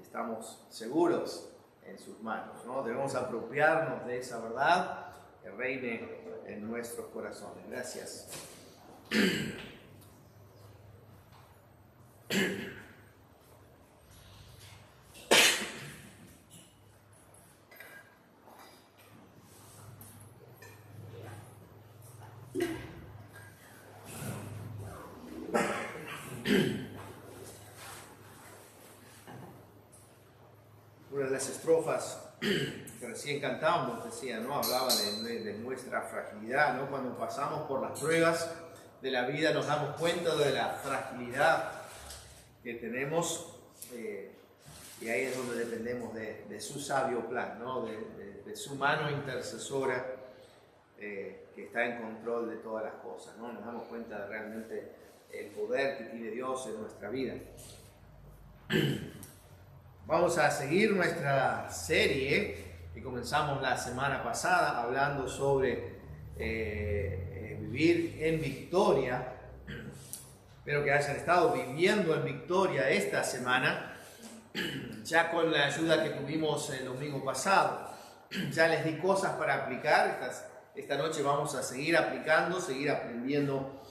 estamos seguros en sus manos, ¿no? Debemos apropiarnos de esa verdad que reine en nuestros corazones. Gracias. Una de las estrofas que recién cantábamos decía, ¿no? Hablaba de nuestra fragilidad, ¿no? Cuando pasamos por las pruebas de la vida nos damos cuenta de la fragilidad que tenemos, y ahí es donde dependemos de su sabio plan, ¿no? De su mano intercesora que está en control de todas las cosas, ¿no? Nos damos cuenta de realmente el poder que tiene Dios en nuestra vida. Vamos a seguir nuestra serie que comenzamos la semana pasada hablando sobre vivir en victoria. Espero que hayan estado viviendo en victoria esta semana, ya con la ayuda que tuvimos el domingo pasado. Ya les di cosas para aplicar. Esta noche vamos a seguir aplicando, seguir aprendiendo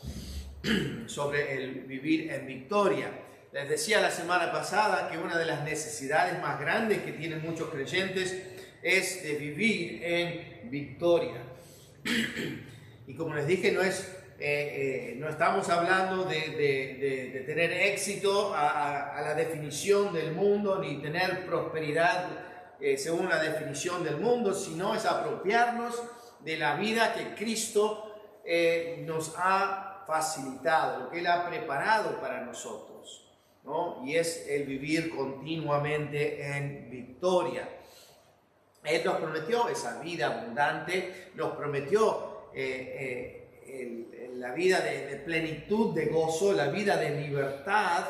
sobre el vivir en victoria. Les decía la semana pasada que una de las necesidades más grandes que tienen muchos creyentes es de vivir en victoria. Y como les dije, no estamos hablando de tener éxito a la definición del mundo, ni tener prosperidad según la definición del mundo, sino es apropiarnos de la vida que Cristo nos ha facilitado, lo que Él ha preparado para nosotros, ¿no? Y es el vivir continuamente en victoria. Él nos prometió esa vida abundante, nos prometió la vida de plenitud, de gozo, la vida de libertad,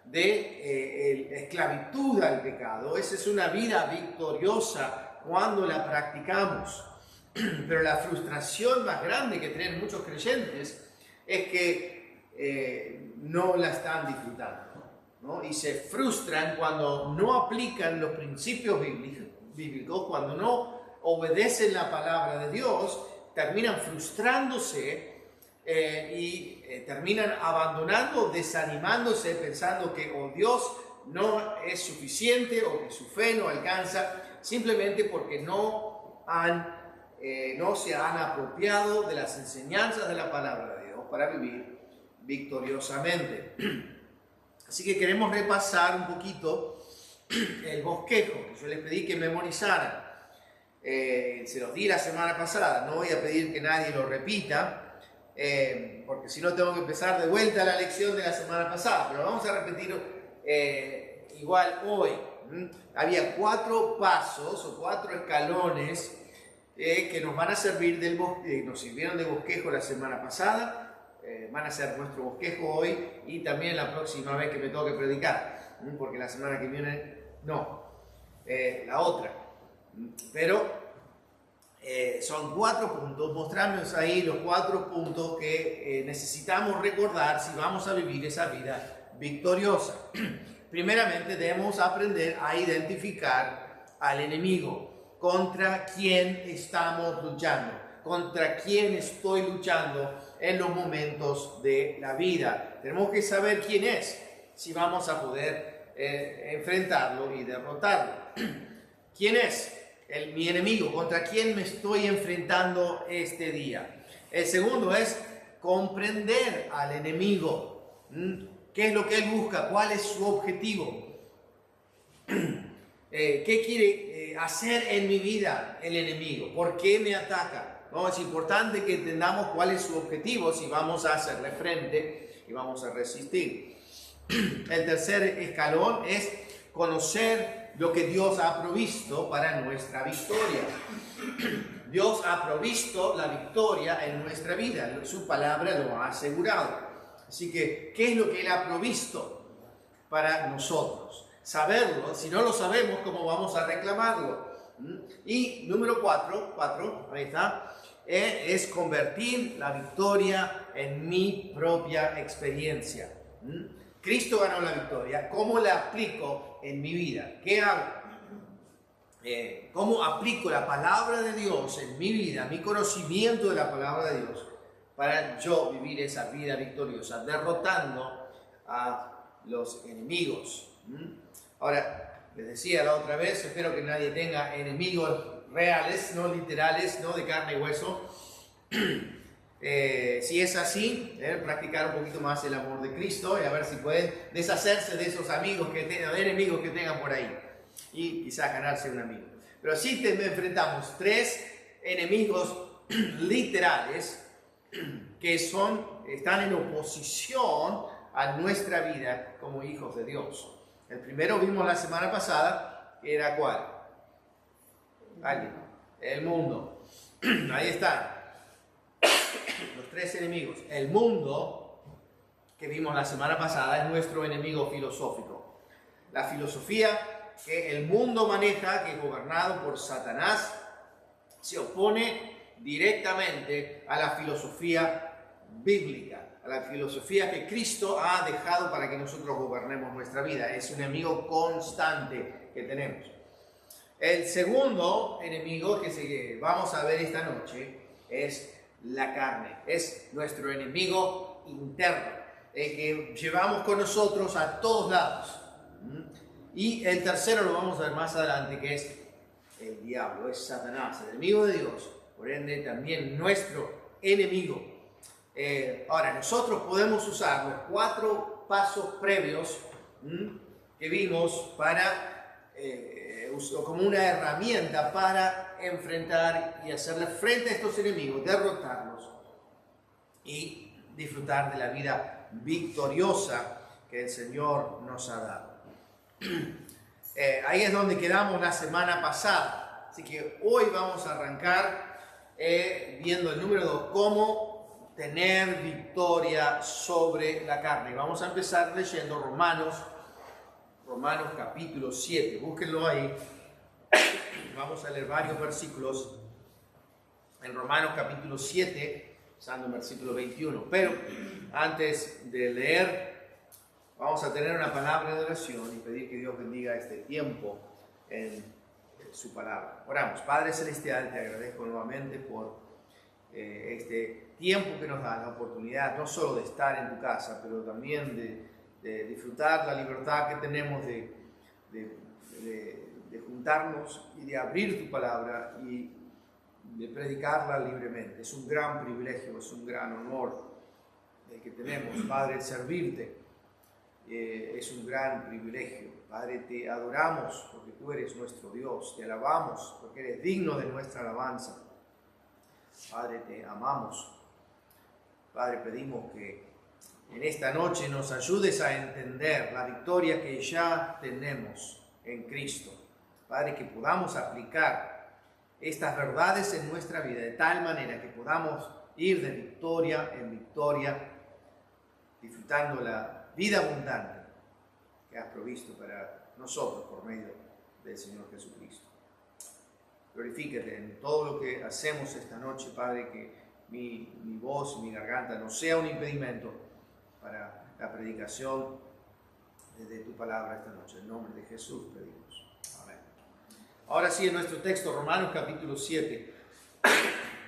de esclavitud al pecado. Esa es una vida victoriosa cuando la practicamos. Pero la frustración más grande que tienen muchos creyentes es que no la están disfrutando, ¿no? Y se frustran cuando no aplican los principios bíblicos, cuando no obedecen la palabra de Dios, terminan frustrándose y terminan abandonando, desanimándose, pensando que Dios no es suficiente o que su fe no alcanza, simplemente porque no se han apropiado de las enseñanzas de la palabra de Dios para vivir victoriosamente. Así que queremos repasar un poquito el bosquejo que yo les pedí que memorizaran. Se los di la semana pasada, no voy a pedir que nadie lo repita, porque si no tengo que empezar de vuelta la lección de la semana pasada, pero vamos a repetir igual hoy. Había 4 pasos o 4 escalones que nos van a servir nos sirvieron de bosquejo la semana pasada, van a ser nuestro bosquejo hoy y también la próxima vez que me toque predicar, porque la semana que viene no, la otra. Pero son 4 puntos, mostrarnos ahí los 4 puntos que necesitamos recordar si vamos a vivir esa vida victoriosa. Primeramente debemos aprender a identificar al enemigo. ¿Contra quién estamos luchando? ¿Contra quién estoy luchando en los momentos de la vida? Tenemos que saber quién es, si vamos a poder enfrentarlo y derrotarlo. ¿Quién es mi enemigo? ¿Contra quién me estoy enfrentando este día? El segundo es comprender al enemigo. ¿Qué es lo que él busca? ¿Cuál es su objetivo? ¿Qué quiere hacer en mi vida el enemigo? ¿Por qué me ataca? ¿No? Es importante que entendamos cuál es su objetivo si vamos a hacerle frente y vamos a resistir. El tercer escalón es conocer lo que Dios ha provisto para nuestra victoria. Dios ha provisto la victoria en nuestra vida, su palabra lo ha asegurado. Así que, ¿qué es lo que Él ha provisto para nosotros? Saberlo, si no lo sabemos, ¿cómo vamos a reclamarlo? Y número 4, ahí está, es convertir la victoria en mi propia experiencia. Cristo ganó la victoria. ¿Cómo la aplico en mi vida? ¿Qué hago? ¿Cómo aplico la palabra de Dios en mi vida, mi conocimiento de la palabra de Dios, para yo vivir esa vida victoriosa, derrotando a los enemigos? Ahora, les decía la otra vez, espero que nadie tenga enemigos reales, no literales, no de carne y hueso. Si es así, practicar un poquito más el amor de Cristo y a ver si pueden deshacerse de esos amigos enemigos que tengan por ahí y quizás ganarse un amigo. Pero sí enfrentamos 3 enemigos literales que están en oposición a nuestra vida como hijos de Dios. El primero vimos la semana pasada, era ¿cuál? ¿Alguien? El mundo. Ahí está. Los 3 enemigos. El mundo, que vimos la semana pasada, es nuestro enemigo filosófico. La filosofía que el mundo maneja, que es gobernado por Satanás, se opone directamente a la filosofía bíblica, a la filosofía que Cristo ha dejado para que nosotros gobernemos nuestra vida. Es un enemigo constante que tenemos. El segundo enemigo que vamos a ver esta noche es la carne, es nuestro enemigo interno, el que llevamos con nosotros a todos lados. Y el tercero lo vamos a ver más adelante, que es el diablo, es Satanás, el enemigo de Dios, por ende también nuestro enemigo. Ahora, nosotros podemos usar los 4 pasos previos que vimos como una herramienta para enfrentar y hacerle frente a estos enemigos, derrotarlos y disfrutar de la vida victoriosa que el Señor nos ha dado. Ahí es donde quedamos la semana pasada. Así que hoy vamos a arrancar viendo el número 2, cómo tener victoria sobre la carne. Vamos a empezar leyendo Romanos capítulo 7. Búsquenlo ahí. Vamos a leer varios versículos en Romanos capítulo 7, usando el versículo 21. Pero antes de leer, vamos a tener una palabra de oración y pedir que Dios bendiga este tiempo en su palabra. Oramos. Padre Celestial, te agradezco nuevamente por este tiempo que nos da, la oportunidad no solo de estar en tu casa, pero también de disfrutar la libertad que tenemos de juntarnos y de abrir tu palabra y de predicarla libremente. Es un gran privilegio, es un gran honor el que tenemos, Padre, el servirte. Es un gran privilegio. Padre, te adoramos porque tú eres nuestro Dios, te alabamos porque eres digno de nuestra alabanza. Padre, te amamos. Padre, pedimos que en esta noche nos ayudes a entender la victoria que ya tenemos en Cristo. Padre, que podamos aplicar estas verdades en nuestra vida de tal manera que podamos ir de victoria en victoria, disfrutando la vida abundante que has provisto para nosotros por medio del Señor Jesucristo. Glorifícate en todo lo que hacemos esta noche, Padre, que mi voz y mi garganta no sea un impedimento para la predicación de tu palabra esta noche. En nombre de Jesús pedimos. Amén. Ahora sí, en nuestro texto, Romanos capítulo 7,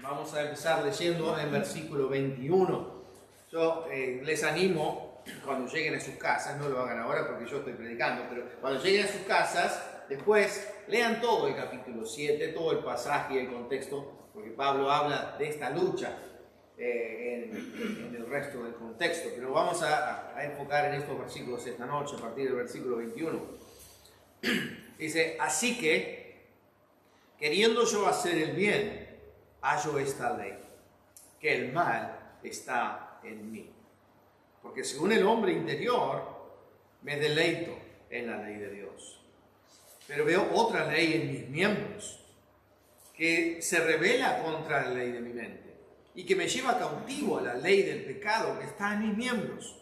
vamos a empezar leyendo en versículo 21. Yo les animo, cuando lleguen a sus casas, no lo hagan ahora porque yo estoy predicando, pero cuando lleguen a sus casas, después lean todo el capítulo 7, todo el pasaje y el contexto, porque Pablo habla de esta lucha en el resto del contexto, pero vamos a enfocar en estos versículos esta noche, a partir del versículo 21. Dice, así que, queriendo yo hacer el bien, hallo esta ley, que el mal está en mí. Porque según el hombre interior, me deleito en la ley de Dios. Pero veo otra ley en mis miembros, que se rebela contra la ley de mi mente, y que me lleva cautivo a la ley del pecado que está en mis miembros.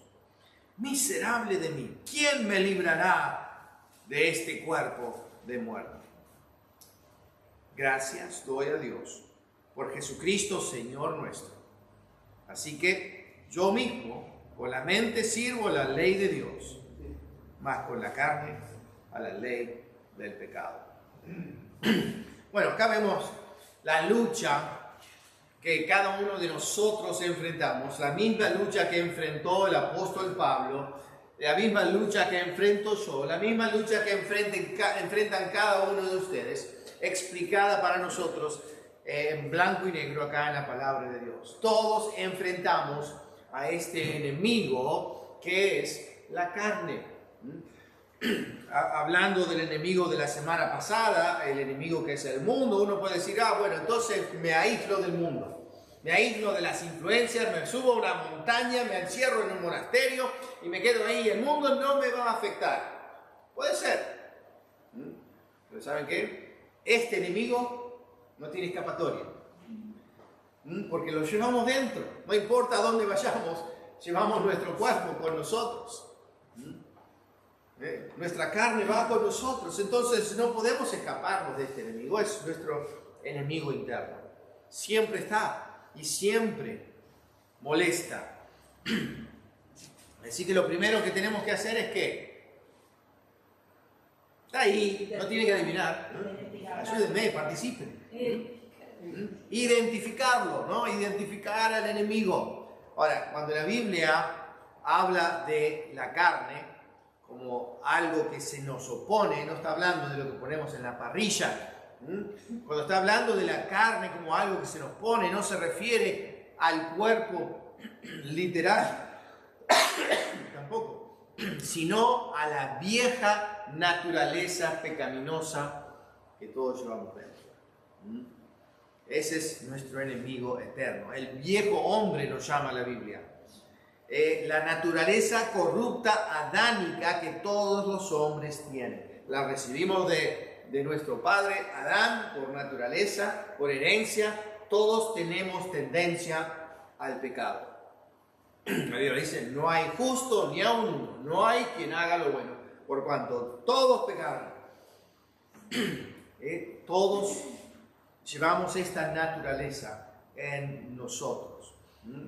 Miserable de mí, ¿quién me librará de este cuerpo de muerte? Gracias doy a Dios por Jesucristo, Señor nuestro. Así que yo mismo, con la mente sirvo la ley de Dios, mas con la carne a la ley del pecado. Bueno, acá vemos la lucha que cada uno de nosotros enfrentamos, la misma lucha que enfrentó el apóstol Pablo, la misma lucha que enfrento yo, la misma lucha que enfrentan cada uno de ustedes, explicada para nosotros en blanco y negro acá en la palabra de Dios. Todos enfrentamos a este enemigo que es la carne. Hablando del enemigo de la semana pasada, el enemigo que es el mundo, uno puede decir, bueno, entonces me aíslo del mundo, me aíslo de las influencias, me subo a una montaña, me encierro en un monasterio y me quedo ahí, el mundo no me va a afectar. Puede ser. Pero ¿saben qué? Este enemigo no tiene escapatoria, porque lo llevamos dentro, no importa a dónde vayamos, llevamos nuestro cuerpo con nosotros. Nuestra carne va con nosotros, entonces no podemos escaparnos de este enemigo, es nuestro enemigo interno. Siempre está y siempre molesta. Así que lo primero que tenemos que hacer es que está ahí, no tiene que adivinar. Ayúdenme, participen. Identificarlo, ¿no? Identificar al enemigo. Ahora, cuando la Biblia habla de la carne como algo que se nos opone, no está hablando de lo que ponemos en la parrilla. Cuando está hablando de la carne como algo que se nos pone, no se refiere al cuerpo literal, tampoco, sino a la vieja naturaleza pecaminosa que todos llevamos dentro. Ese es nuestro enemigo eterno. El viejo hombre lo llama la Biblia. La naturaleza corrupta adánica que todos los hombres tienen. La recibimos de nuestro padre Adán por naturaleza, por herencia. Todos tenemos tendencia al pecado. La Biblia dice, no hay justo ni aun uno, no hay quien haga lo bueno, por cuanto todos pecaron. Todos llevamos esta naturaleza en nosotros.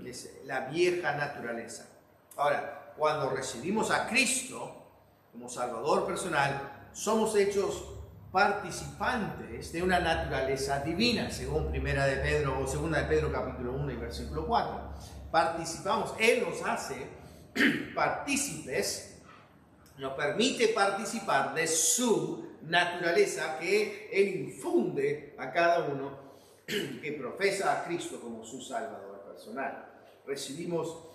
Es la vieja naturaleza. Ahora, cuando recibimos a Cristo como Salvador personal, somos hechos participantes de una naturaleza divina, según Primera de Pedro o Segunda de Pedro capítulo 1 y versículo 4. Participamos, Él nos hace partícipes, nos permite participar de su naturaleza que Él infunde a cada uno que profesa a Cristo como su Salvador personal. Recibimos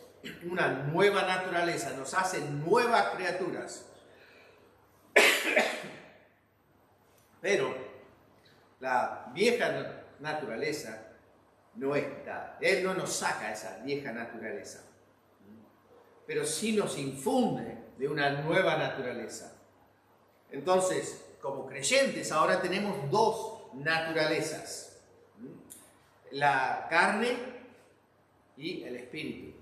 una nueva naturaleza, nos hacen nuevas criaturas. Pero la vieja naturaleza no es quitada. Él no nos saca esa vieja naturaleza, pero sí nos infunde de una nueva naturaleza. Entonces, como creyentes, ahora tenemos dos naturalezas: la carne y el espíritu.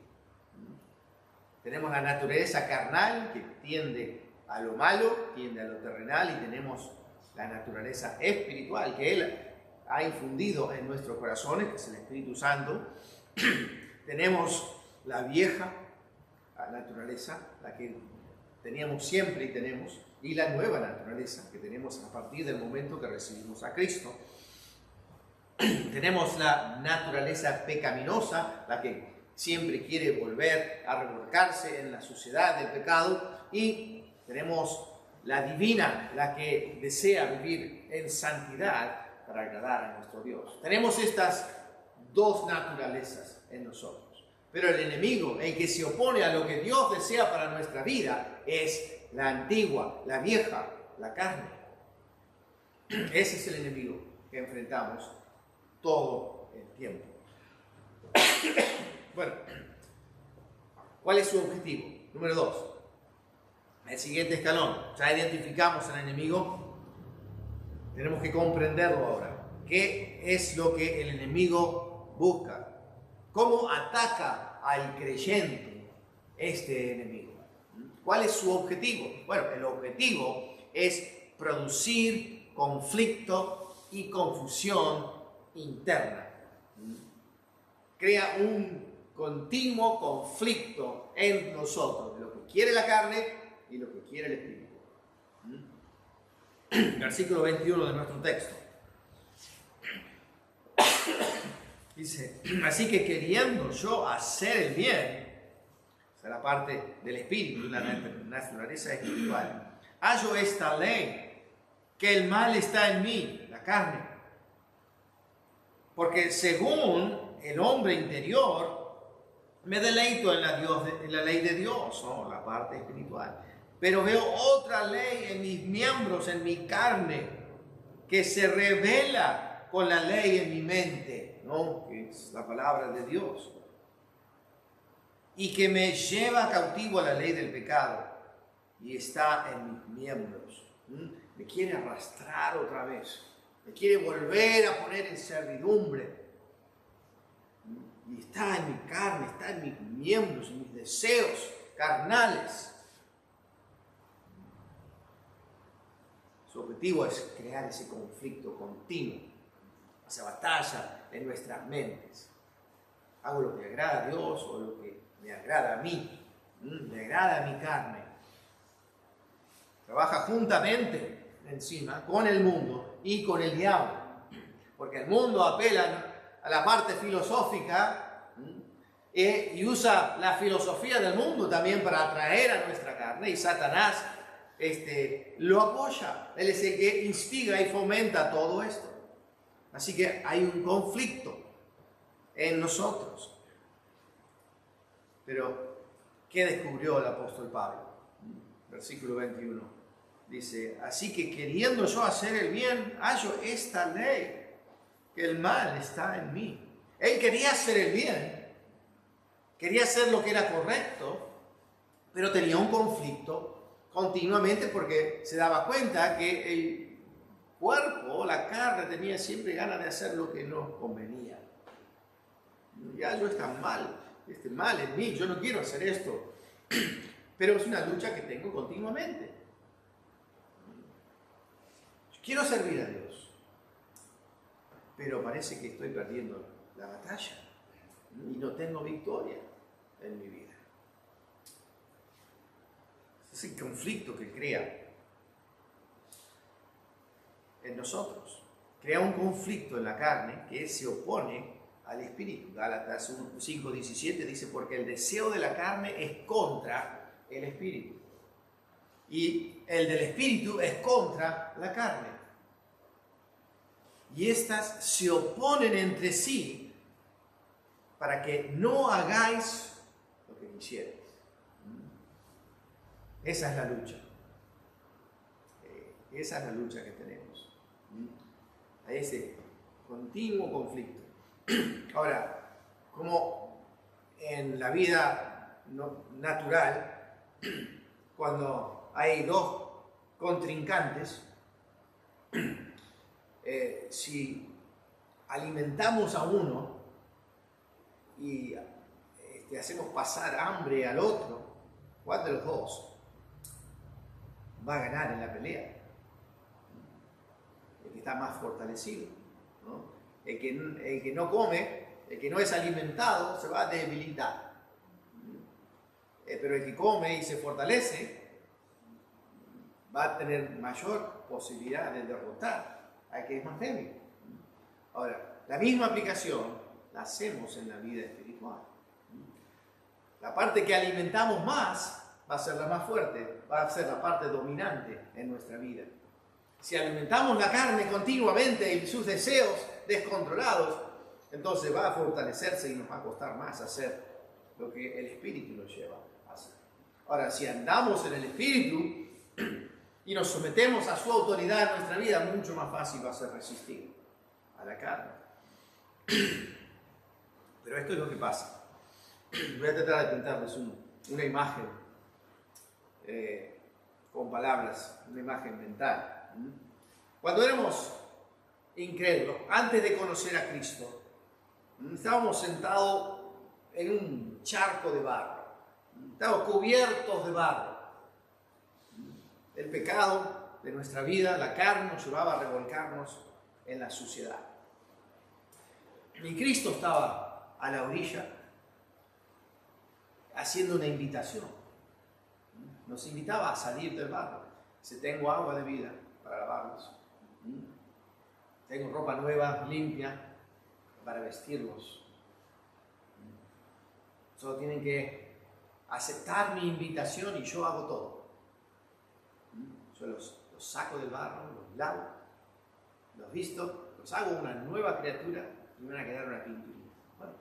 Tenemos la naturaleza carnal, que tiende a lo malo, tiende a lo terrenal, y tenemos la naturaleza espiritual que Él ha infundido en nuestros corazones, que es el Espíritu Santo. Tenemos la vieja naturaleza, la que teníamos siempre y tenemos, y la nueva naturaleza que tenemos a partir del momento que recibimos a Cristo. Tenemos la naturaleza pecaminosa, la que siempre quiere volver a revolcarse en la suciedad del pecado, y tenemos la divina, la que desea vivir en santidad para agradar a nuestro Dios. Tenemos estas dos naturalezas en nosotros. Pero el enemigo, el que se opone a lo que Dios desea para nuestra vida, es la antigua, la vieja, la carne. Ese es el enemigo que enfrentamos todo el tiempo. Bueno, ¿cuál es su objetivo? Número 2. El siguiente escalón. Ya identificamos al enemigo. Tenemos que comprenderlo ahora. ¿Qué es lo que el enemigo busca? ¿Cómo ataca al creyente este enemigo? ¿Cuál es su objetivo? Bueno, el objetivo es producir conflicto y confusión interna. Crea un continuo conflicto en nosotros, de lo que quiere la carne y lo que quiere el espíritu. Versículo 21 de nuestro texto. Dice, así que queriendo yo hacer el bien, esa es la parte del espíritu, la naturaleza espiritual, hallo esta ley, que el mal está en mí, la carne. Porque según el hombre interior, me deleito en la ley de Dios, ¿no? La parte espiritual. Pero veo otra ley en mis miembros, en mi carne, que se revela con la ley en mi mente, ¿no? Que es la palabra de Dios. Y que me lleva cautivo a la ley del pecado y está en mis miembros. Me quiere arrastrar otra vez. Me quiere volver a poner en servidumbre. Y está en mi carne, está en mis miembros, en mis deseos carnales. Su objetivo es crear ese conflicto continuo, esa batalla en nuestras mentes. Hago lo que agrada a Dios o lo que me agrada a mí, me agrada a mi carne. Trabaja juntamente encima con el mundo y con el diablo, porque el mundo apela a la parte filosófica y usa la filosofía del mundo también para atraer a nuestra carne, y Satanás lo apoya. Él es el que instiga y fomenta todo esto. Así que hay un conflicto en nosotros. Pero, ¿qué descubrió el apóstol Pablo? Versículo 21. Dice, así que queriendo yo hacer el bien, hallo esta ley, que el mal está en mí. Él quería hacer el bien, quería hacer lo que era correcto, pero tenía un conflicto continuamente porque se daba cuenta que el cuerpo, la carne, tenía siempre ganas de hacer lo que no convenía. Ya yo está mal, mal en mí, yo no quiero hacer esto, pero es una lucha que tengo continuamente. Yo quiero servir a Dios, pero parece que estoy perdiendo la batalla y no tengo victoria en mi vida. Es el conflicto que crea en nosotros. Crea un conflicto en la carne que se opone al espíritu. Gálatas 5:17 dice, porque el deseo de la carne es contra el espíritu. Y el del espíritu es contra la carne. Y estas se oponen entre sí para que no hagáis lo que quisierais. Esa es la lucha. Esa es la lucha que tenemos. A ese continuo conflicto. Ahora, como en la vida natural, cuando hay dos contrincantes, si alimentamos a uno y hacemos pasar hambre al otro, ¿cuál de los dos va a ganar en la pelea? El que está más fortalecido, ¿no? El que no come, el que no es alimentado, se va a debilitar. Pero el que come y se fortalece, va a tener mayor posibilidad de derrotar al que es más débil. Ahora, la misma aplicación la hacemos en la vida espiritual. La parte que alimentamos más va a ser la más fuerte, va a ser la parte dominante en nuestra vida. Si alimentamos la carne continuamente y sus deseos descontrolados, entonces va a fortalecerse y nos va a costar más hacer lo que el Espíritu nos lleva a hacer. Ahora, si andamos en el Espíritu y nos sometemos a su autoridad en nuestra vida, mucho más fácil va a ser resistir a la carne. Pero esto es lo que pasa. Voy a tratar de pintarles una imagen con palabras, una imagen mental. Cuando éramos incrédulos, antes de conocer a Cristo, estábamos sentados en un charco de barro, estábamos cubiertos de barro. El pecado de nuestra vida, la carne, nos llevaba a revolcarnos en la suciedad. Y Cristo estaba a la orilla haciendo una invitación. Nos invitaba a salir del barro. Si tengo agua de vida, para lavarlos. Tengo ropa nueva, limpia, para vestirlos. Solo tienen que aceptar mi invitación y yo hago todo. Yo los saco del barro, los lavo, los visto, los hago una nueva criatura y van a quedar una pinturita. Bueno,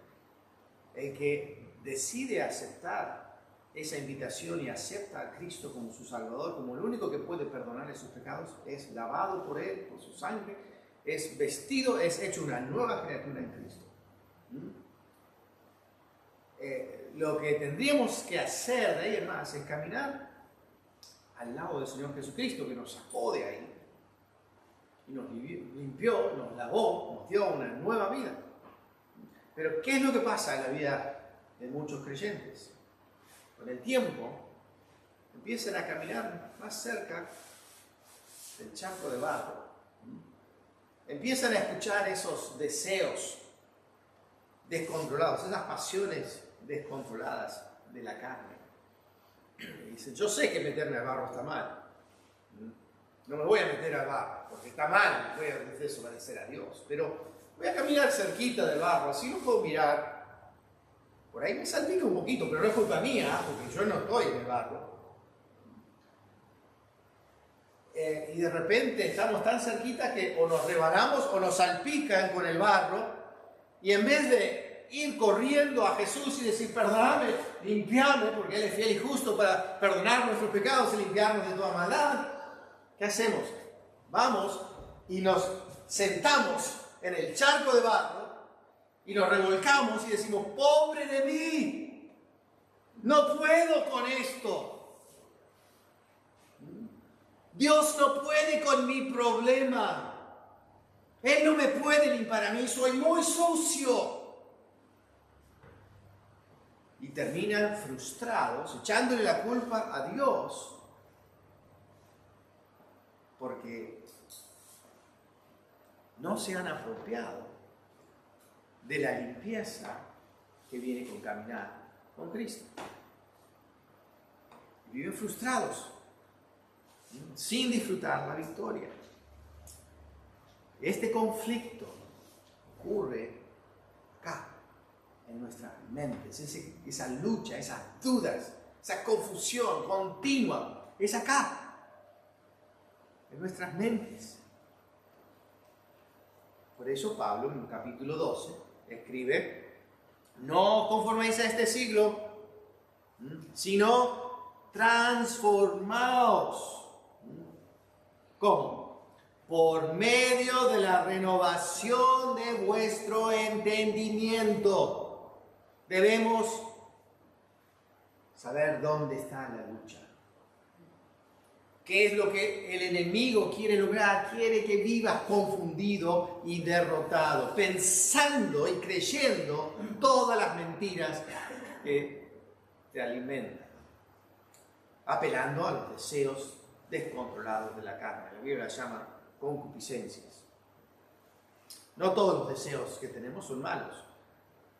el que decide aceptar esa invitación y acepta a Cristo como su Salvador, como el único que puede perdonarle sus pecados, es lavado por Él, por su sangre, es vestido, es hecho una nueva criatura en Cristo. Lo que tendríamos que hacer de ahí en más es caminar al lado del Señor Jesucristo, que nos sacó de ahí y nos limpió, nos lavó, nos dio una nueva vida. Pero ¿qué es lo que pasa en la vida de muchos creyentes? Con el tiempo empiezan a caminar más cerca del charco de barro. Empiezan a escuchar esos deseos descontrolados, esas pasiones descontroladas de la carne. Y dicen, yo sé que meterme al barro está mal. No me voy a meter al barro, porque está mal, voy a desobedecer a Dios. Pero voy a caminar cerquita del barro, así lo puedo mirar. Por ahí me salpica un poquito, pero no es culpa mía, porque yo no estoy en el barro. Y de repente estamos tan cerquita que o nos rebalamos o nos salpican con el barro, y en vez de ir corriendo a Jesús y decir, perdóname, limpiame, porque Él es fiel y justo para perdonar nuestros pecados y limpiarnos de toda maldad, ¿qué hacemos? Vamos y nos sentamos en el charco de barro y nos revolcamos y decimos, pobre de mí, no puedo con esto. Dios no puede con mi problema. Él no me puede limpiar a mí, soy muy sucio. Y terminan frustrados, echándole la culpa a Dios, porque no se han apropiado de la limpieza que viene con caminar con Cristo. Viven frustrados, sin disfrutar la victoria. Este conflicto ocurre acá, en nuestras mentes, esa lucha, esas dudas, esa confusión continua, es acá, en nuestras mentes. Por eso Pablo en el capítulo 12 escribe, no conforméis a este siglo, sino transformaos. ¿Cómo? Por medio de la renovación de vuestro entendimiento. Debemos saber dónde está la lucha. ¿Qué es lo que el enemigo quiere lograr? Quiere que vivas confundido y derrotado, pensando y creyendo todas las mentiras que te alimentan, apelando a los deseos descontrolados de la carne. La Biblia las llama concupiscencias. No todos los deseos que tenemos son malos,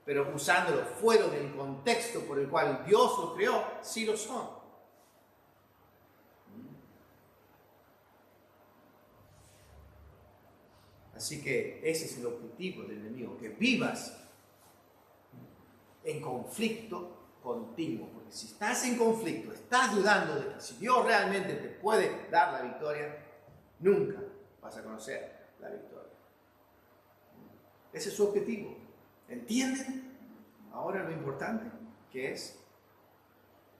pero usándolos fuera del contexto por el cual Dios los creó, sí lo son. Así que ese es el objetivo del enemigo, que vivas en conflicto continuo. Porque si estás en conflicto, estás dudando de que si Dios realmente te puede dar la victoria, nunca vas a conocer la victoria. Ese es su objetivo. ¿Entienden ahora lo importante que es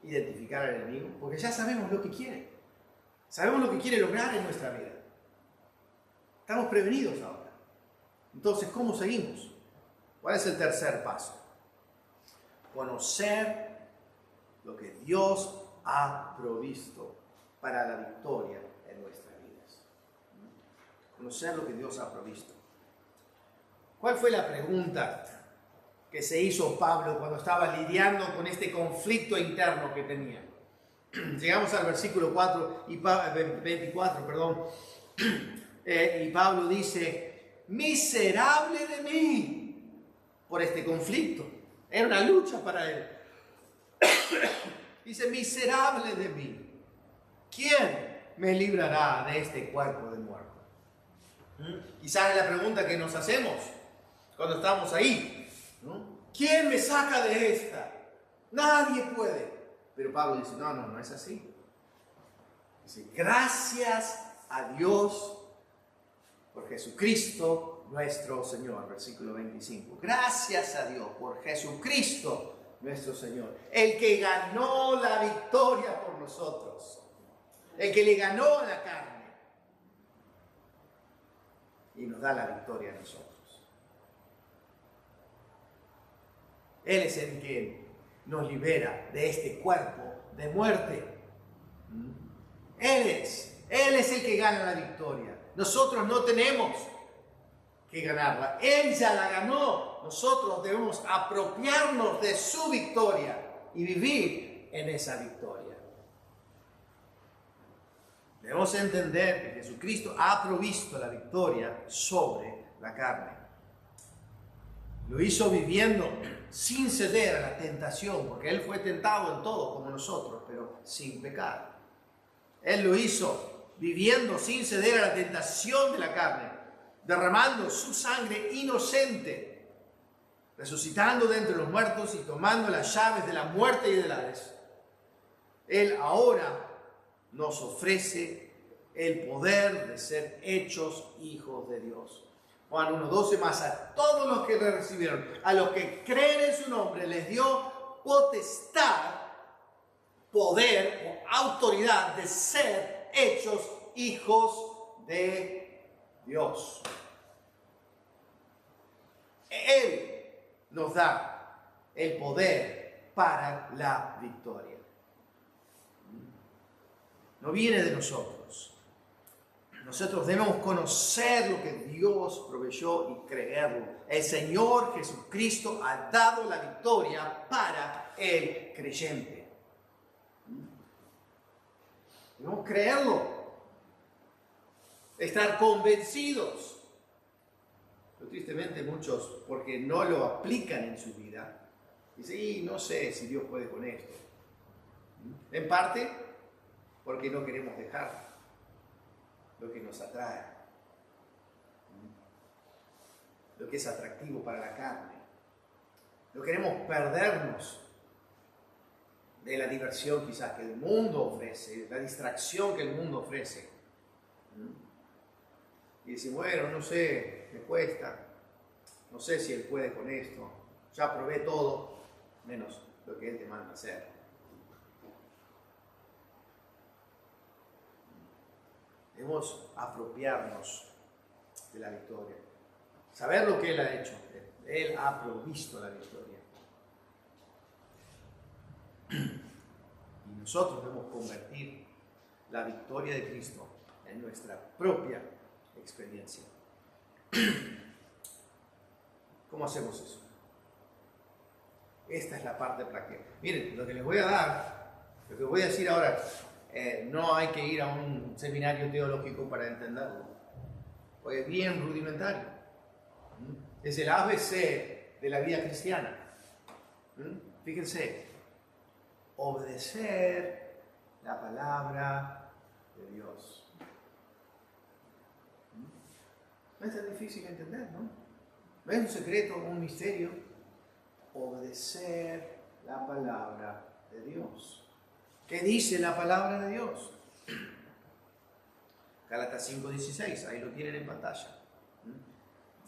identificar al enemigo? Porque ya sabemos lo que quiere. Sabemos lo que quiere lograr en nuestra vida. Estamos prevenidos ahora. Entonces, ¿cómo seguimos? ¿Cuál es el tercer paso? Conocer lo que Dios ha provisto para la victoria en nuestras vidas. Conocer lo que Dios ha provisto. ¿Cuál fue la pregunta que se hizo Pablo cuando estaba lidiando con este conflicto interno que tenía? Llegamos al versículo 24, y Pablo dice, miserable de mí, por este conflicto. Era una lucha para él. Dice, miserable de mí. ¿Quién me librará de este cuerpo de muerte? Quizás es la pregunta que nos hacemos cuando estamos ahí, ¿no? ¿Quién me saca de esta? Nadie puede. Pero Pablo dice, no es así. Dice, gracias a Dios por Jesucristo nuestro Señor. Versículo 25. Gracias a Dios por Jesucristo nuestro Señor. El que ganó la victoria por nosotros. El que le ganó a la carne. Y nos da la victoria a nosotros. Él es el que nos libera de este cuerpo de muerte. Él es el que gana la victoria. Nosotros no tenemos que ganarla. Él ya la ganó. Nosotros debemos apropiarnos de su victoria y vivir en esa victoria. Debemos entender que Jesucristo ha provisto la victoria sobre la carne. Lo hizo viviendo sin ceder a la tentación, porque Él fue tentado en todo como nosotros, pero sin pecar. Él lo hizo viviendo sin ceder a la tentación de la carne, derramando su sangre inocente, resucitando de entre los muertos y tomando las llaves de la muerte y del Hades. Él ahora nos ofrece el poder de ser hechos hijos de Dios. Juan 1:12, más a todos los que le recibieron, a los que creen en su nombre, les dio potestad, poder o autoridad de ser hechos hijos de Dios. Él nos da el poder para la victoria. No viene de nosotros. Nosotros debemos conocer lo que Dios proveyó y creerlo. El Señor Jesucristo ha dado la victoria para el creyente. Debemos creerlo. Estar convencidos. Pero tristemente muchos, porque no lo aplican en su vida, dicen, no sé si Dios puede con esto. En parte, porque no queremos dejar lo que nos atrae, lo que es atractivo para la carne. No queremos perdernos de la diversión quizás que el mundo ofrece, la distracción que el mundo ofrece. Y decimos, bueno, no sé, me cuesta, no sé si Él puede con esto, ya probé todo, menos lo que Él te manda hacer. Debemos apropiarnos de la victoria. Saber lo que Él ha hecho. Él ha provisto la victoria. Y nosotros debemos convertir la victoria de Cristo en nuestra propia experiencia. ¿Cómo hacemos eso? Esta es la parte práctica. Miren, lo que les voy a dar, lo que voy a decir ahora, no hay que ir a un seminario teológico para entenderlo, porque es bien rudimentario. Es el ABC de la vida cristiana. Fíjense, obedecer la palabra de Dios. No es tan difícil entender, ¿no? No es un secreto, un misterio. Obedecer la palabra de Dios. ¿Qué dice la palabra de Dios? Gálatas 5:16, ahí lo tienen en pantalla.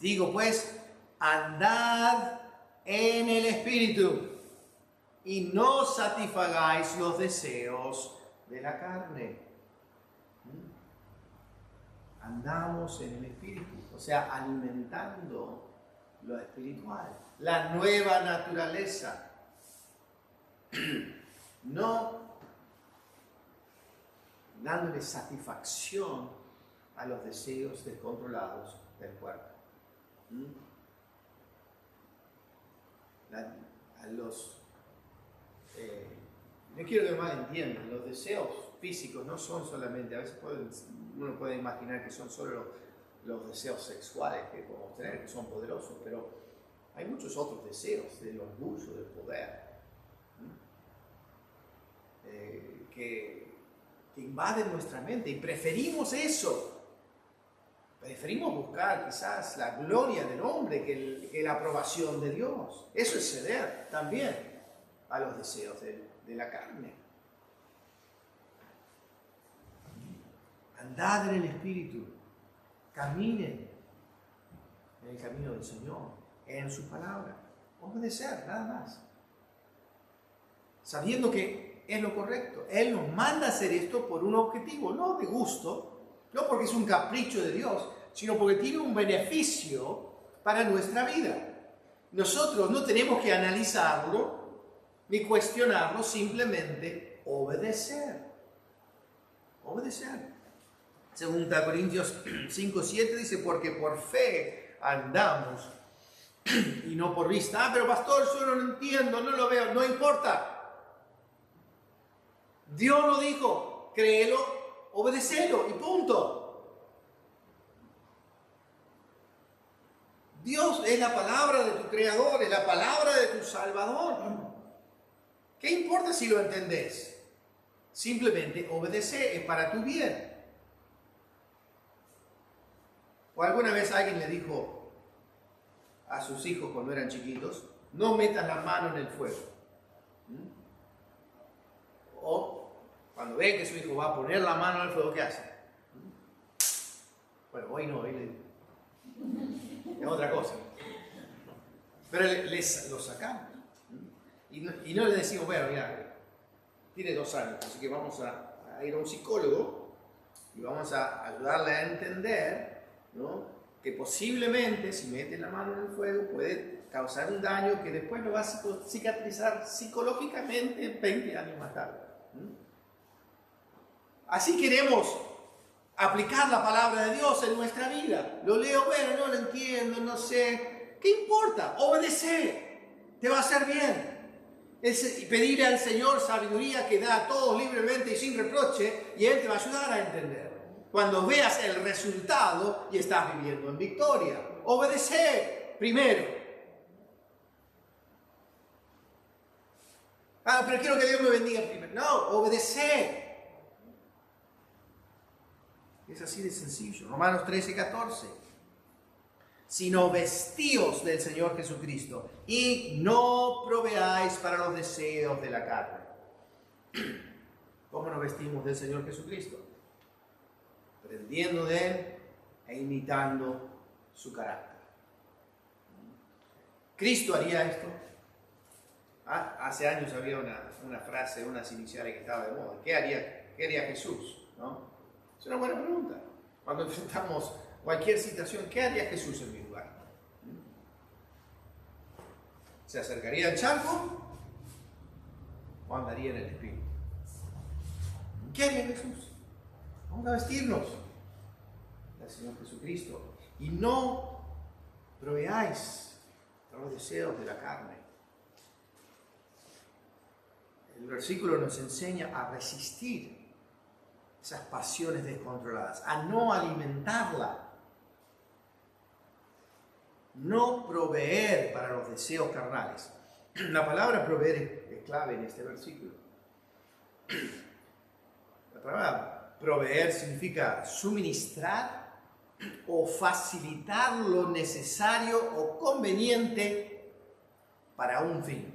Digo pues, andad en el Espíritu y no satisfagáis los deseos de la carne. Andamos en el Espíritu, o sea, alimentando lo espiritual, la nueva naturaleza. No dándole satisfacción a los deseos descontrolados del cuerpo. No quiero que mal entiendan, los deseos físicos no son solamente, a veces uno puede imaginar que son solo los deseos sexuales que podemos tener, que son poderosos, pero hay muchos otros deseos, del orgullo, del poder, que que invaden nuestra mente y preferimos eso. Preferimos buscar quizás la gloria del hombre que la aprobación de Dios. Eso es ceder también a los deseos de la carne. Andad en el Espíritu, caminen en el camino del Señor, en su palabra. Obedecer, nada más. Sabiendo que es lo correcto. Él nos manda a hacer esto por un objetivo, no de gusto, no porque es un capricho de Dios, sino porque tiene un beneficio para nuestra vida. Nosotros no tenemos que analizarlo ni cuestionarlo, simplemente obedecer. Obedecer. 2 Corintios 5:7 dice, porque por fe andamos y no por vista. Ah, pero pastor, yo no lo entiendo, no lo veo, no importa. Dios lo dijo, créelo, obedecelo y punto. Dios es la palabra de tu Creador, es la palabra de tu Salvador. ¿Qué importa si lo entendés? Simplemente obedece, es para tu bien. ¿O alguna vez alguien le dijo a sus hijos cuando eran chiquitos, no metas la mano en el fuego? O cuando ven que su hijo va a poner la mano en el fuego, ¿qué hace? Bueno, hoy no, hoy es otra cosa. Pero lo sacamos. Y no le decimos, bueno, mira, tiene 2 años, así que vamos a ir a un psicólogo y vamos a ayudarle a entender, ¿no?, que posiblemente si mete la mano en el fuego puede causar un daño que después lo va a cicatrizar psicológicamente 20 años más tarde. Así queremos aplicar la palabra de Dios en nuestra vida. Lo leo, bueno, no lo entiendo, no sé. ¿Qué importa? Obedece. Te va a hacer bien. Y pedirle al Señor sabiduría que da a todos libremente y sin reproche, y Él te va a ayudar a entender. Cuando veas el resultado y estás viviendo en victoria. Obedece primero. Ah, pero quiero que Dios me bendiga primero. No, obedece. Es así de sencillo. Romanos 13:14. Sino vestíos del Señor Jesucristo y no proveáis para los deseos de la carne. ¿Cómo nos vestimos del Señor Jesucristo? Aprendiendo de Él e imitando su carácter. ¿Cristo haría esto? Hace años había una frase, unas iniciales que estaba de moda. ¿Qué haría Jesús? ¿No? Es una buena pregunta. Cuando enfrentamos cualquier situación, ¿qué haría Jesús en mi lugar? ¿Se acercaría al charco o andaría en el Espíritu? ¿Qué haría Jesús? Vamos a vestirnos del Señor Jesucristo y no proveáis los deseos de la carne. El versículo nos enseña a resistir esas pasiones descontroladas, a no alimentarla, no proveer para los deseos carnales. La palabra proveer es clave en este versículo. La palabra proveer significa suministrar o facilitar lo necesario o conveniente para un fin.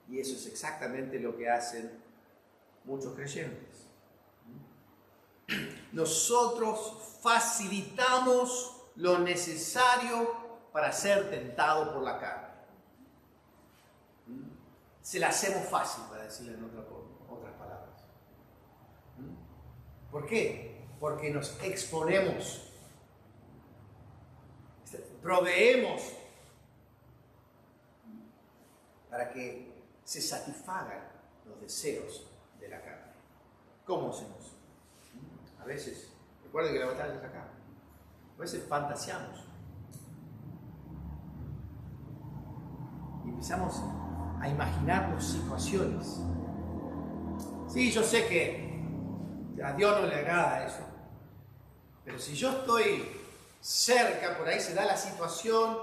Y eso es exactamente lo que hacen muchos creyentes. Nosotros facilitamos lo necesario para ser tentado por la carne. Se la hacemos fácil, para decirlo en otras palabras. ¿Por qué? Porque nos exponemos, proveemos para que se satisfagan los deseos de la carne. ¿Cómo hacemos? A veces, recuerden que la batalla es acá. A veces fantaseamos. Y empezamos a imaginarnos situaciones. Sí, yo sé que a Dios no le agrada eso. Pero si yo estoy cerca, por ahí se da la situación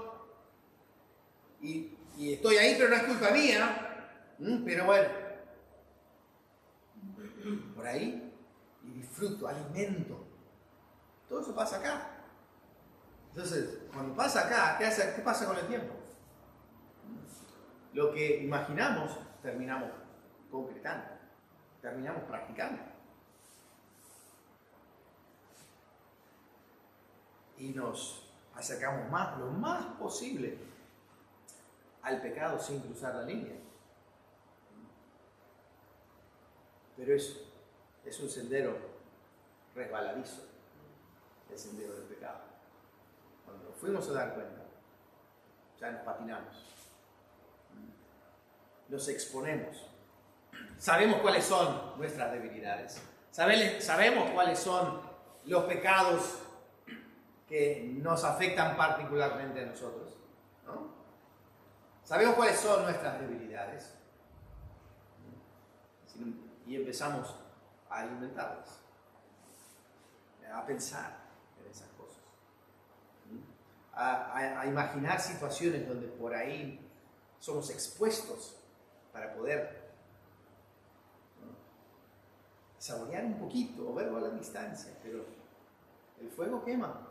y estoy ahí, pero no es culpa mía. Pero bueno, por ahí y disfruto, alimento. Todo eso pasa acá. Entonces, cuando pasa acá, ¿qué pasa con el tiempo? Lo que imaginamos, terminamos concretando, terminamos practicando. Y nos acercamos lo más posible al pecado sin cruzar la línea. Pero es un sendero resbaladizo, el sendero del pecado. Cuando nos fuimos a dar cuenta, ya nos patinamos, nos exponemos, sabemos cuáles son nuestras debilidades, sabemos cuáles son los pecados que nos afectan particularmente a nosotros, ¿no? Sabemos cuáles son nuestras debilidades y empezamos a alimentarlas, a pensar en esas cosas, a imaginar situaciones donde por ahí somos expuestos para poder, ¿no?, saborear un poquito o verlo a la distancia, pero el fuego quema.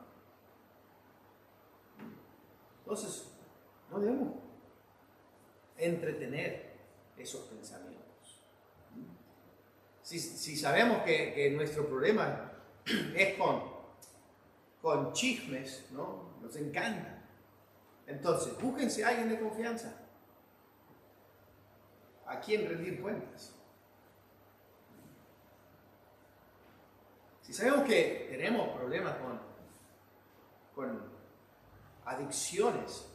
Entonces, no debemos entretener esos pensamientos. Si sabemos que nuestro problema es con chismes, ¿no?, nos encanta, entonces búsquense a alguien de confianza a quien rendir cuentas. Si sabemos que tenemos problemas con adicciones,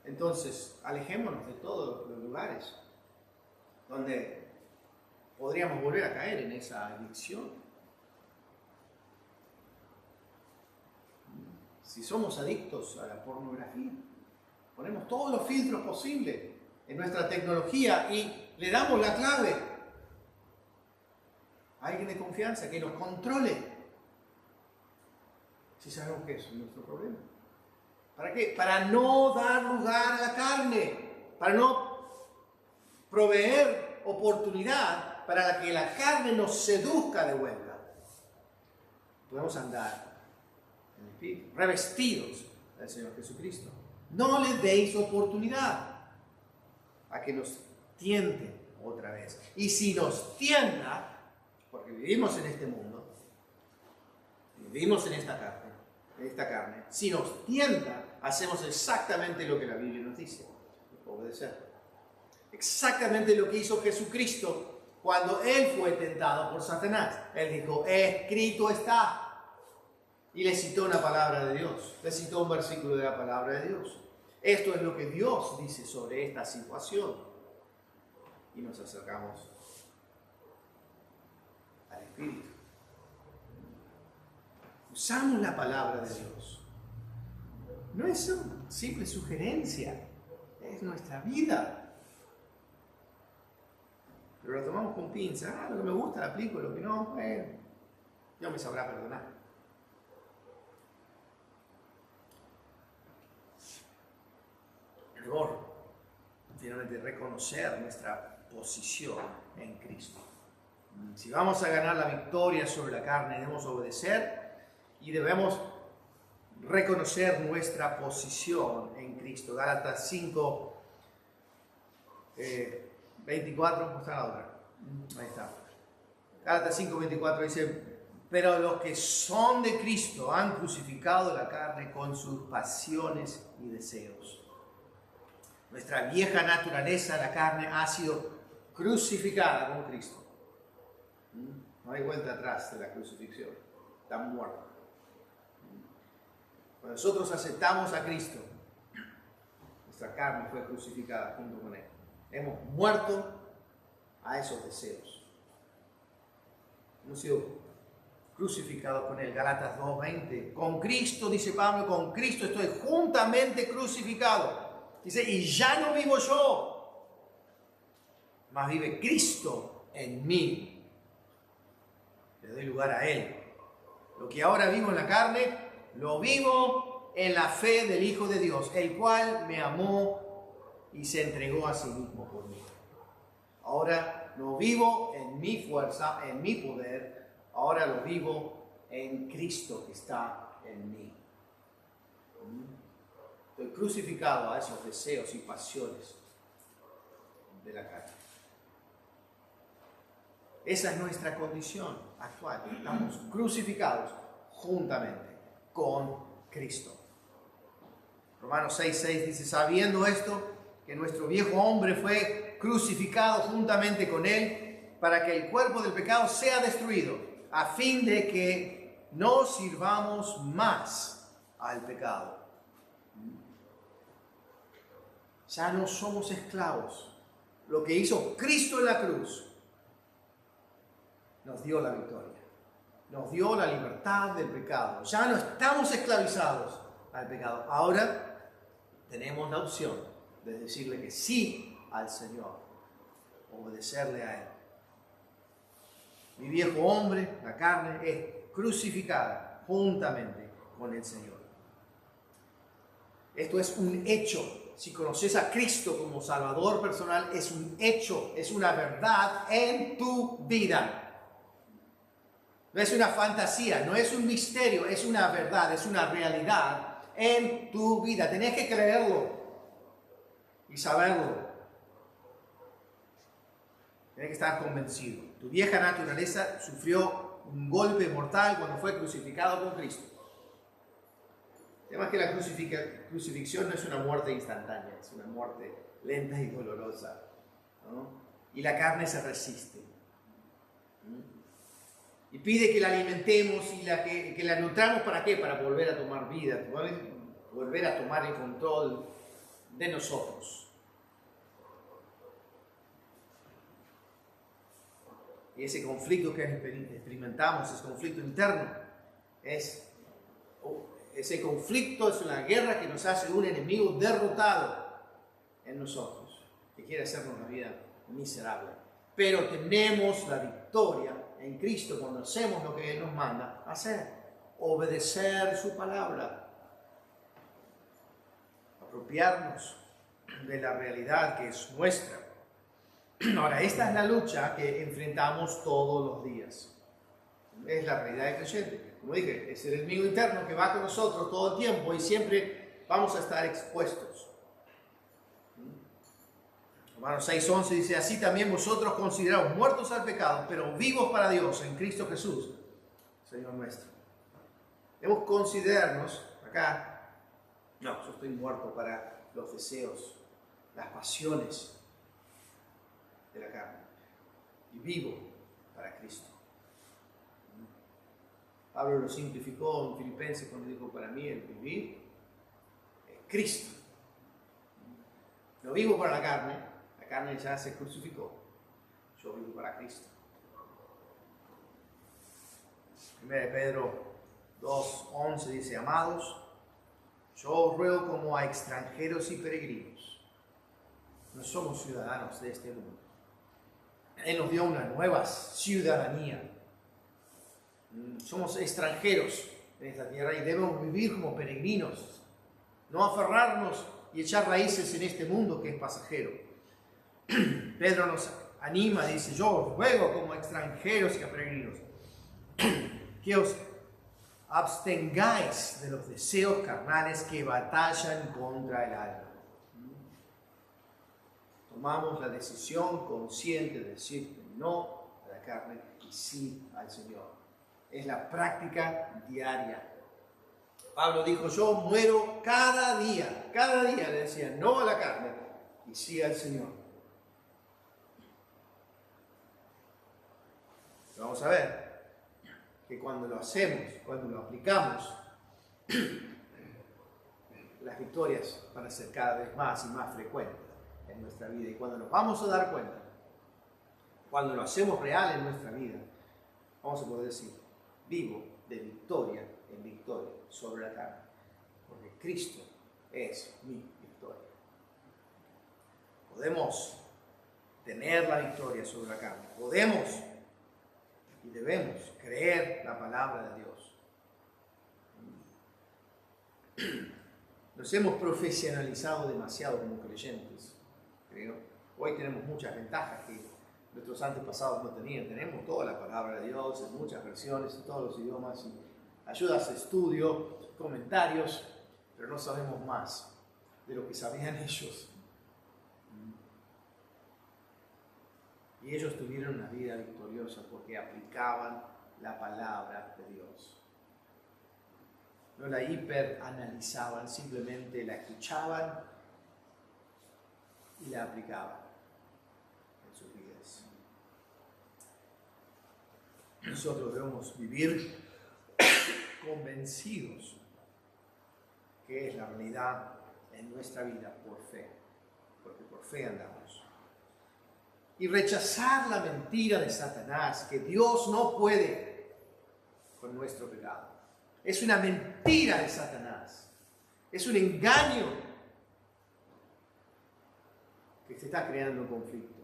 entonces alejémonos de todos los lugares donde podríamos volver a caer en esa adicción. Si somos adictos a la pornografía, ponemos todos los filtros posibles en nuestra tecnología y le damos la clave a alguien de confianza que nos controle. Si sabemos que eso es nuestro problema. ¿Para qué? Para no dar lugar a la carne, para no proveer oportunidad para que la carne nos seduzca de vuelta. Podemos andar en el espíritu, revestidos del Señor Jesucristo. No le deis oportunidad a que nos tiente otra vez. Y si nos tienta, porque vivimos en este mundo, vivimos en esta carne, si nos tienta, hacemos exactamente lo que la Biblia nos dice: obedecer. Exactamente lo que hizo Jesucristo cuando Él fue tentado por Satanás. Él dijo: escrito está. Y le citó una palabra de Dios, le citó un versículo de la palabra de Dios. Esto es lo que Dios dice sobre esta situación. Y nos acercamos al Espíritu. Usamos la palabra de Dios. No es una simple sugerencia, es nuestra vida. Pero lo tomamos con pinza. Lo que me gusta lo aplico, lo que no, Dios me sabrá perdonar. Error, finalmente, reconocer nuestra posición en Cristo. Si vamos a ganar la victoria sobre la carne, debemos obedecer y debemos reconocer nuestra posición en Cristo. Gálatas 5, 24, ¿cómo está la otra? Ahí está. Gálatas 5, 24 dice: pero los que son de Cristo han crucificado la carne con sus pasiones y deseos. Nuestra vieja naturaleza, la carne, ha sido crucificada con Cristo. No hay vuelta atrás de la crucifixión. Está muerta. Cuando nosotros aceptamos a Cristo, nuestra carne fue crucificada junto con Él. Hemos muerto a esos deseos. Hemos sido crucificados con Él. Gálatas 2:20. Con Cristo, dice Pablo, con Cristo estoy juntamente crucificado. Dice: y ya no vivo yo, mas vive Cristo en mí. Le doy lugar a Él. Lo que ahora vivo en la carne, lo vivo en la fe del Hijo de Dios, el cual me amó y se entregó a sí mismo por mí. Ahora no vivo en mi fuerza, en mi poder, ahora lo vivo en Cristo que está en mí. Estoy crucificado a esos deseos y pasiones de la carne. Esa es nuestra condición actual. Estamos crucificados juntamente con Cristo. Romanos 6:6 dice, sabiendo esto, que nuestro viejo hombre fue crucificado juntamente con él para que el cuerpo del pecado sea destruido, a fin de que no sirvamos más al pecado. Ya no somos esclavos. Lo que hizo Cristo en la cruz nos dio la victoria. Nos dio la libertad del pecado. Ya no estamos esclavizados al pecado. Ahora tenemos la opción de decirle que sí al Señor, obedecerle a Él. Mi viejo hombre, la carne, es crucificada juntamente con el Señor. Esto es un hecho. Si conoces a Cristo como Salvador personal, es un hecho, es una verdad en tu vida. No es una fantasía, no es un misterio, es una verdad, es una realidad en tu vida. Tenés que creerlo y saberlo. Tenés que estar convencido. Tu vieja naturaleza sufrió un golpe mortal cuando fue crucificado con Cristo. Además que la crucifixión no es una muerte instantánea, es una muerte lenta y dolorosa, ¿no? Y la carne se resiste. Y pide que la alimentemos y que la nutramos, ¿para qué? Para volver a tomar vida, volver a tomar el control de nosotros. Y ese conflicto que experimentamos, ese conflicto interno, ese conflicto es una guerra que nos hace un enemigo derrotado en nosotros, que quiere hacernos la vida miserable. Pero tenemos la victoria en Cristo cuando hacemos lo que Él nos manda hacer, obedecer su palabra, apropiarnos de la realidad que es nuestra. Ahora, esta es la lucha que enfrentamos todos los días. Es la realidad del creyente. Como dije, es el enemigo interno que va con nosotros todo el tiempo y siempre vamos a estar expuestos. Romanos 6:11 dice, así también vosotros considerados muertos al pecado, pero vivos para Dios en Cristo Jesús, Señor nuestro. Debemos considerarnos acá, no, yo estoy muerto para los deseos, las pasiones de la carne, y vivo para Cristo. Pablo lo simplificó en Filipenses cuando dijo, para mí el vivir es Cristo. No vivo para la carne ya se crucificó, yo vivo para Cristo. 1 Pedro 2:11 dice, amados, yo os ruego como a extranjeros y peregrinos, no somos ciudadanos de este mundo. Él nos dio una nueva ciudadanía. Somos extranjeros en esta tierra y debemos vivir como peregrinos, no aferrarnos y echar raíces en este mundo que es pasajero. Pedro nos anima, dice, yo os ruego como extranjeros y peregrinos que os abstengáis de los deseos carnales que batallan contra el alma. Tomamos la decisión consciente de decir no a la carne y sí al Señor. Es la práctica diaria. Pablo dijo, yo muero cada día le decía no a la carne y sí al Señor. Vamos a ver que cuando lo hacemos, cuando lo aplicamos, las victorias van a ser cada vez más y más frecuentes en nuestra vida. Y cuando nos vamos a dar cuenta, cuando lo hacemos real en nuestra vida, vamos a poder decir, vivo de victoria en victoria sobre la carne, porque Cristo es mi victoria. Podemos tener la victoria sobre la carne, podemos y debemos creer la palabra de Dios. Nos hemos profesionalizado demasiado como creyentes, creo. Hoy tenemos muchas ventajas que nuestros antepasados no tenían. Tenemos toda la palabra de Dios en muchas versiones, en todos los idiomas, y ayudas de estudio, comentarios, pero no sabemos más de lo que sabían ellos. Y ellos tuvieron una vida victoriosa porque aplicaban la palabra de Dios. No la hiperanalizaban, simplemente la escuchaban y la aplicaban en sus vidas. Nosotros debemos vivir convencidos que es la realidad en nuestra vida por fe, porque por fe andamos. Y rechazar la mentira de Satanás, que Dios no puede con nuestro pecado. Es una mentira de Satanás, es un engaño que se está creando un conflicto,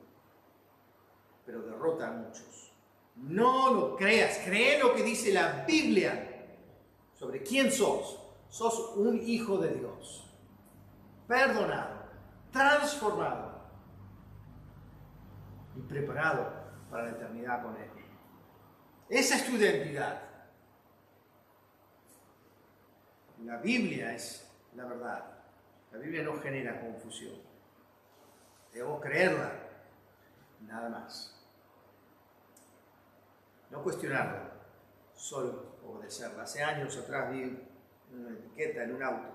pero derrota a muchos. No lo creas, cree lo que dice la Biblia sobre quién sos. Sos un hijo de Dios, perdonado, transformado y preparado para la eternidad con Él. Esa es tu identidad. La Biblia es la verdad. La Biblia no genera confusión. Debemos creerla, nada más. No cuestionarla, solo obedecerla. Hace años atrás vi una etiqueta en un auto.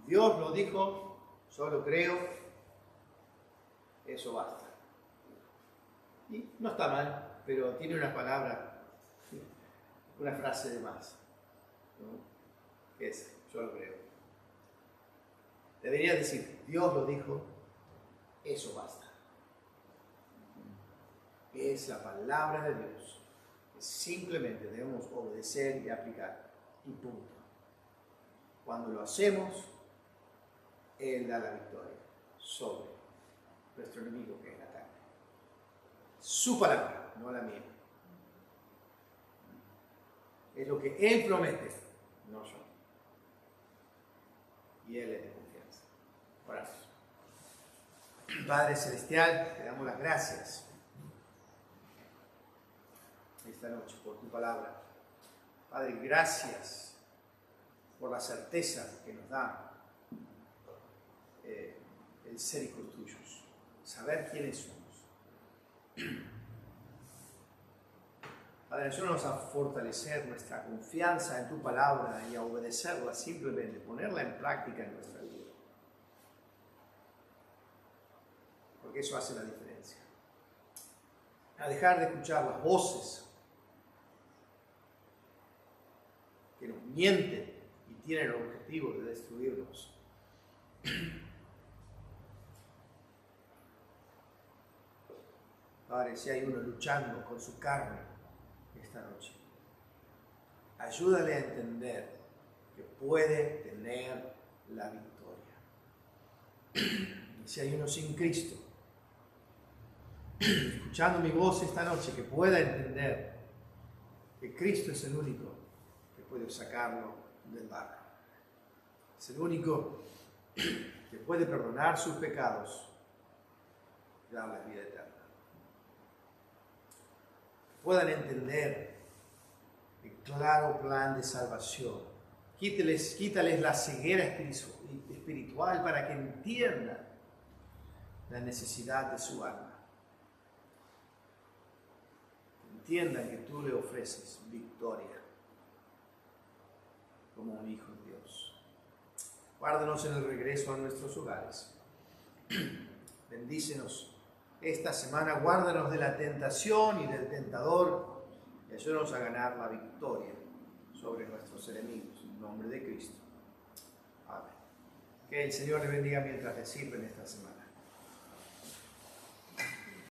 Dios lo dijo, solo creo, eso basta. Y no está mal, pero tiene una palabra, una frase de más, ¿no? Que es, yo lo creo. Debería decir, Dios lo dijo, eso basta. Es la palabra de Dios. Simplemente debemos obedecer y aplicar. Y punto. Cuando lo hacemos, Él da la victoria sobre nuestro enemigo que es la carne. Su palabra, no la mía. Es lo que Él promete, no yo. Y Él es de confianza. Oramos. Padre Celestial, te damos las gracias esta noche por tu palabra. Padre, gracias por la certeza que nos da el ser hijos tuyos, saber quiénes somos. Padre, ayúdanos a fortalecer nuestra confianza en tu palabra y a obedecerla, simplemente ponerla en práctica en nuestra vida. Porque eso hace la diferencia. A dejar de escuchar las voces que nos mienten y tienen el objetivo de destruirnos. Padre, si hay uno luchando con su carne esta noche, ayúdale a entender que puede tener la victoria. Y si hay uno sin Cristo, escuchando mi voz esta noche, que pueda entender que Cristo es el único que puede sacarlo del barro. Es el único que puede perdonar sus pecados y darles vida eterna. Puedan entender el claro plan de salvación. Quítales la ceguera espiritual para que entiendan la necesidad de su alma. Entiendan que tú le ofreces victoria como un hijo de Dios. Guárdanos en el regreso a nuestros hogares. Bendícenos esta semana, guárdanos de la tentación y del tentador y ayúdanos a ganar la victoria sobre nuestros enemigos. En nombre de Cristo. Amén. Que el Señor les bendiga mientras les sirven esta semana.